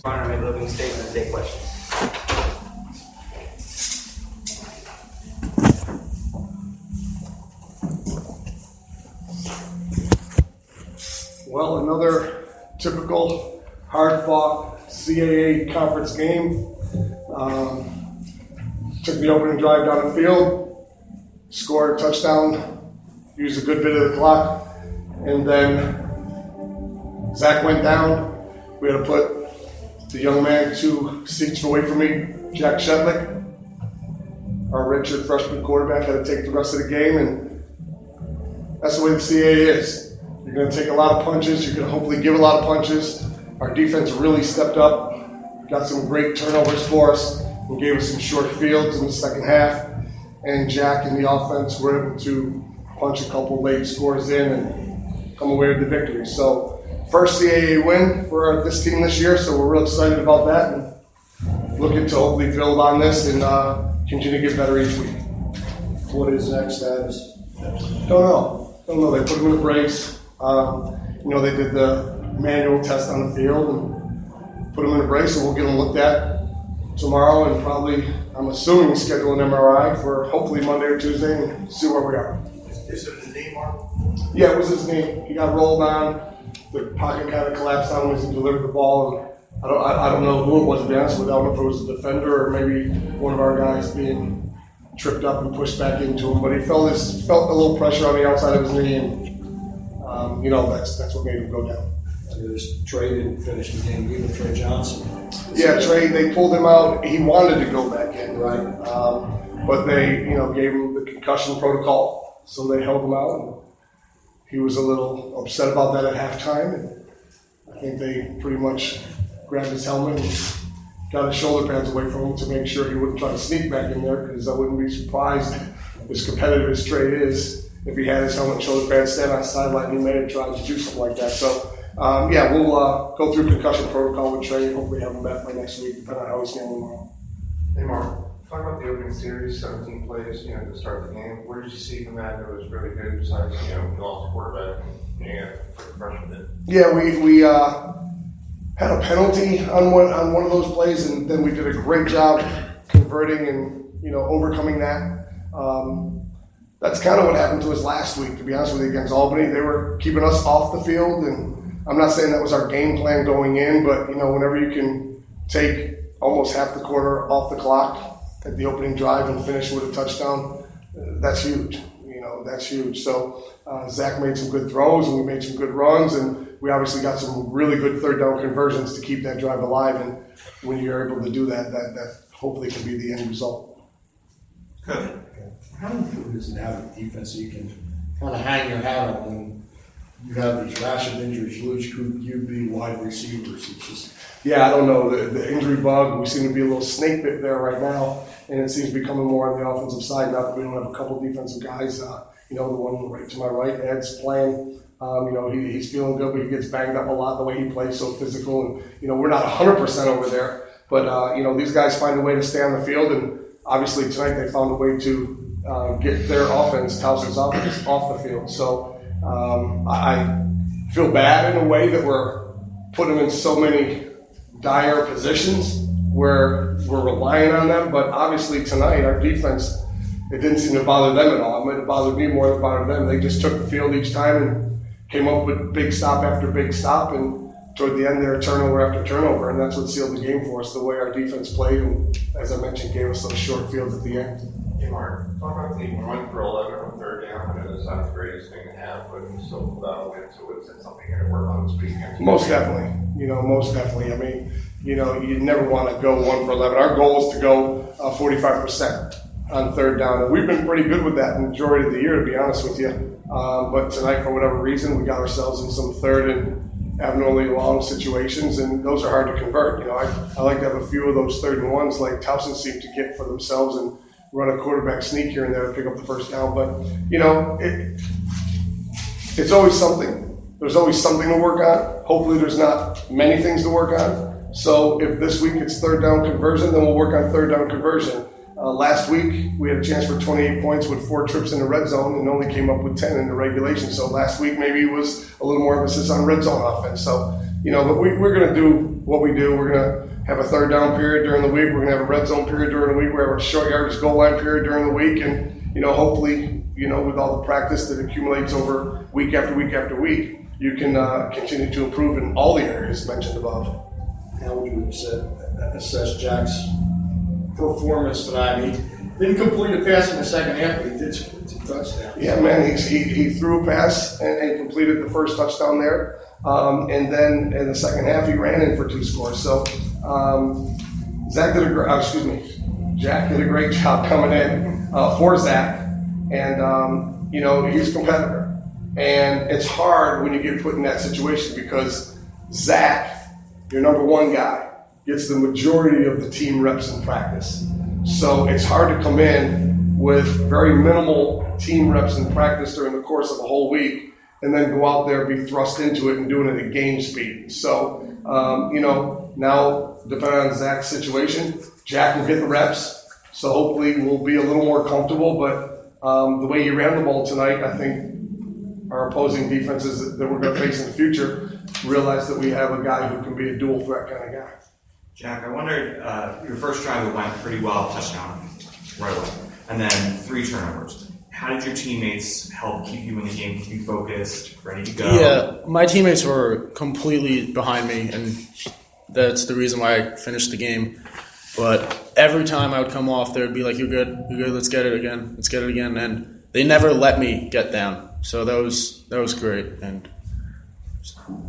Honor, make a living statement and take questions. Well, another typical hard-fought CAA conference game. Took the opening drive down the field, scored a touchdown, used a good bit of the clock, and then Zach went down. We had to put the young man 2 seats away from me, Jack Shedlick. Our redshirt freshman quarterback had to take the rest of the game, and that's the way the CAA is. You're going to take a lot of punches. You're going to hopefully give a lot of punches. Our defense really stepped up, got some great turnovers for us, and gave us some short fields in the second half. And Jack and the offense were able to punch a couple late scores in and come away with the victory. So, first CAA win for this team this year, so we're real excited about that and looking to hopefully build on this and continue to get better each week. What is Zach's status? Don't know. They put him in the brace. They did the manual test on the field and put him in a brace, and we'll get him looked at tomorrow and probably, I'm assuming, schedule an MRI for hopefully Monday or Tuesday and see where we are. Is it his knee, Mark? Yeah, it was his knee. He got rolled on. The pocket kind of collapsed on him as he delivered the ball. And I don't know who it was, to be honest with you. I don't know if it was a defender or maybe one of our guys being tripped up and pushed back into him. But he felt a little pressure on the outside of his knee, and that's what made him go down. Trey didn't finish the game either. Trey Johnson. Yeah, Trey. They pulled him out. He wanted to go back in, Right. But they, gave him the concussion protocol, so they held him out. And he was a little upset about that at halftime, and I think they pretty much grabbed his helmet and got his shoulder pads away from him to make sure he wouldn't try to sneak back in there, because I wouldn't be surprised, as competitive as Trey is, if he had his helmet and shoulder pads stand on the sideline, he may have tried to do something like that. So, we'll go through concussion protocol with Trey and hopefully have him back by next week, depending on how he's feeling tomorrow. Hey, Mark, talk about the opening series, 17 plays, to start the game. Where did you see from that? It was really good, besides, you lost the quarterback and for the freshman. Yeah, we had a penalty on one of those plays, and then we did a great job converting and, overcoming that. That's kind of what happened to us last week, to be honest with you, against Albany. They were keeping us off the field, and I'm not saying that was our game plan going in, but, whenever you can take almost half the quarter off the clock at the opening drive and finish with a touchdown, that's huge. That's huge. So Zach made some good throws, and we made some good runs, and we obviously got some really good third down conversions to keep that drive alive. And when you're able to do that, that hopefully can be the end result. Good. How important is it to have a defense so you can kind of hang your hat on when you have these rash of injuries, Luch, QB, wide receivers? It's just... Yeah, I don't know. The injury bug, we seem to be a little snake bit there right now, and it seems to be coming more on the offensive side now that we don't have a couple defensive guys. The one right to my right, Ed's playing. He's feeling good, but he gets banged up a lot the way he plays, so physical. And, we're not 100% over there, but, these guys find a way to stay on the field, and obviously tonight they found a way to get their offense, Towson's offense, off the field. So I feel bad in a way that we're putting them in so many dire positions where we're relying on them, but obviously tonight our defense, it didn't seem to bother them at all. It might have bothered me more than it bothered them. They just took the field each time and came up with big stop after big stop, and toward the end there, turnover after turnover, and that's what sealed the game for us, the way our defense played, and as I mentioned, gave us those short fields at the end. Hey, Mark, talk about the 1 for 11 on third down. I know that's not the greatest thing to have, but you still pulled out a win, so is that something you're going to work on this weekend? Most definitely. Most definitely. I mean, you never want to go 1 for 11. Our goal is to go 45% on third down, and we've been pretty good with that the majority of the year, to be honest with you. But tonight, for whatever reason, we got ourselves in some third and abnormally long situations, and those are hard to convert. I like to have a few of those 3rd and 1s like Towson seemed to get for themselves and run a quarterback sneak here and there to pick up the first down. But, it's always something. There's always something to work on. Hopefully there's not many things to work on. So if this week it's third down conversion, then we'll work on third down conversion. Last week, we had a chance for 28 points with 4 trips in the red zone and only came up with 10 in the regulation. So last week, maybe it was a little more emphasis on red zone offense. So, but we're going to do what we do. We're going to have a third down period during the week. We're going to have a red zone period during the week. We're going to have a short yardage goal line period during the week. And, hopefully, with all the practice that accumulates over week after week after week, you can continue to improve in all the areas mentioned above. How would you assess Jack's performance tonight? He didn't complete a pass in the second half, but he did score 2 touchdowns. Yeah, man, he threw a pass and completed the first touchdown there. And then in the second half, he ran in for 2 scores. So Jack did a great job coming in for Zach. And, he's a competitor. And it's hard when you get put in that situation because Zach, your number 1 guy, gets the majority of the team reps in practice. So it's hard to come in with very minimal team reps in practice during the course of a whole week and then go out there, be thrust into it and doing it at game speed. So, now depending on Zach's situation, Jack will get the reps. So hopefully we'll be a little more comfortable. But the way you ran the ball tonight, I think our opposing defenses that we're going to face in the future realize that we have a guy who can be a dual threat kind of guy. Jack, I wondered, your first drive went pretty well, touchdown right away, and then 3 turnovers. How did your teammates help keep you in the game, keep you focused, ready to go? Yeah, my teammates were completely behind me, and that's the reason why I finished the game. But every time I would come off, they would be like, you're good, let's get it again. And they never let me get down. So that was great. And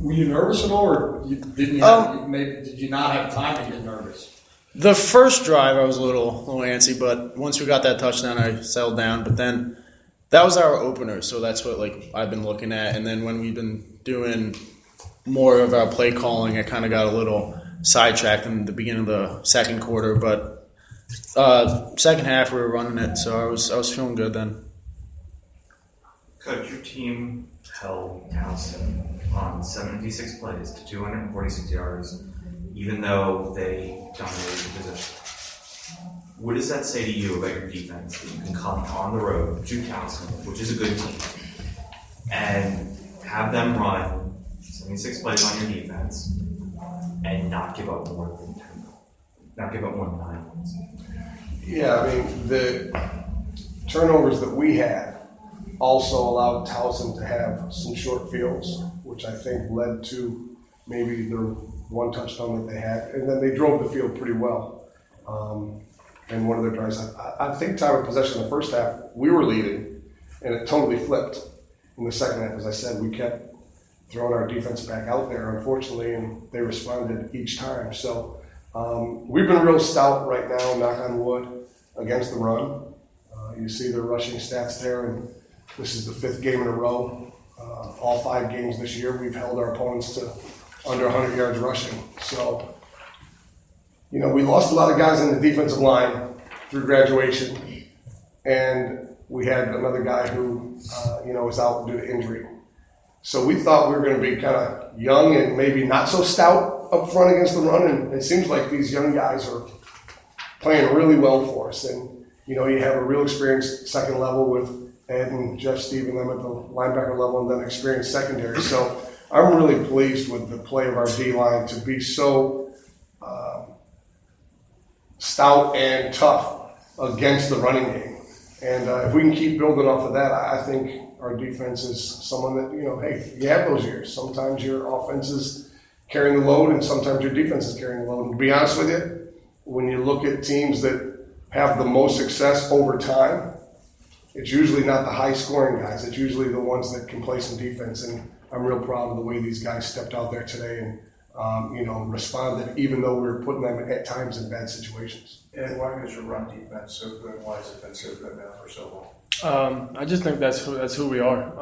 were you nervous at all, or did you not have time to get nervous? The first drive I was a little antsy, but once we got that touchdown, I settled down. But then that was our opener, so that's what I've been looking at. And then when we've been doing more of our play calling, I kind of got a little sidetracked in the beginning of the second quarter. But second half we were running it, so I was feeling good then. Coach, your team held Towson on 76 plays to 246 yards, even though they dominated the position. What does that say to you about your defense, that you can come on the road to Towson, which is a good team, and have them run 76 plays on your defense and not give up more than 9 points? Yeah, I mean, the turnovers that we had also allowed Towson to have some short fields, which I think led to maybe the 1 touchdown that they had. And then they drove the field pretty well. And one of their drives, I think time of possession in the first half, we were leading, and it totally flipped in the second half. As I said, we kept throwing our defense back out there, unfortunately, and they responded each time. So we've been real stout right now, knock on wood, against the run. You see the rushing stats there, and this is the 5th game in a row. All 5 games this year, we've held our opponents to under 100 yards rushing. So, we lost a lot of guys in the defensive line through graduation, and we had another guy who, was out due to injury. So we thought we were going to be kind of young and maybe not so stout up front against the run, and it seems like these young guys are playing really well for us. And, you have a real experienced second level with Ed and Jeff Steve and them at the linebacker level, and then experienced secondary. So I'm really pleased with the play of our D-line to be so stout and tough against the running game. And if we can keep building off of that, I think our defense is someone that, hey, you have those years. Sometimes your offense is carrying the load, and sometimes your defense is carrying the load. And to be honest with you, when you look at teams that have the most success over time, it's usually not the high-scoring guys. It's usually the ones that can play some defense. And I'm real proud of the way these guys stepped out there today and, responded, even though we were putting them at times in bad situations. And why is your run defense so good? Why has it been so good now for so long? I just think that's who we are.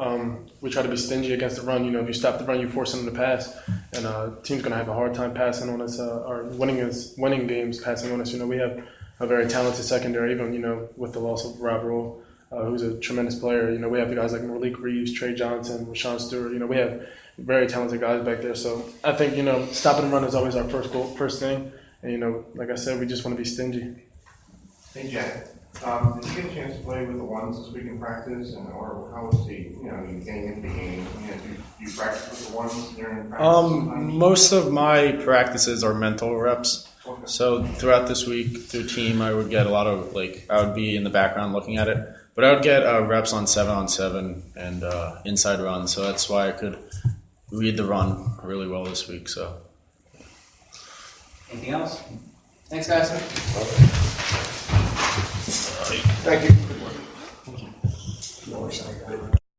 We try to be stingy against the run. If you stop the run, you force them to pass, and team's going to have a hard time passing on us or winning games passing on us. We have a very talented secondary, even with the loss of Rob Rule, who's a tremendous player. We have the guys like Malik Reeves, Trey Johnson, Rashawn Stewart. We have very talented guys back there. So I think stopping the run is always our first thing. And like I said, we just want to be stingy. Hey Jack, Did you get a chance to play with the ones this week in practice, or how was you getting into the game? Do you practice with the ones during practice? sometimes? Most of my practices are mental reps. Okay. So throughout this week, through team, I would get a lot of I would be in the background looking at it, but I would get reps on 7-on-7 and inside runs. So that's why I could read the run really well this week. So. Anything else? Thanks, guys. Thank you.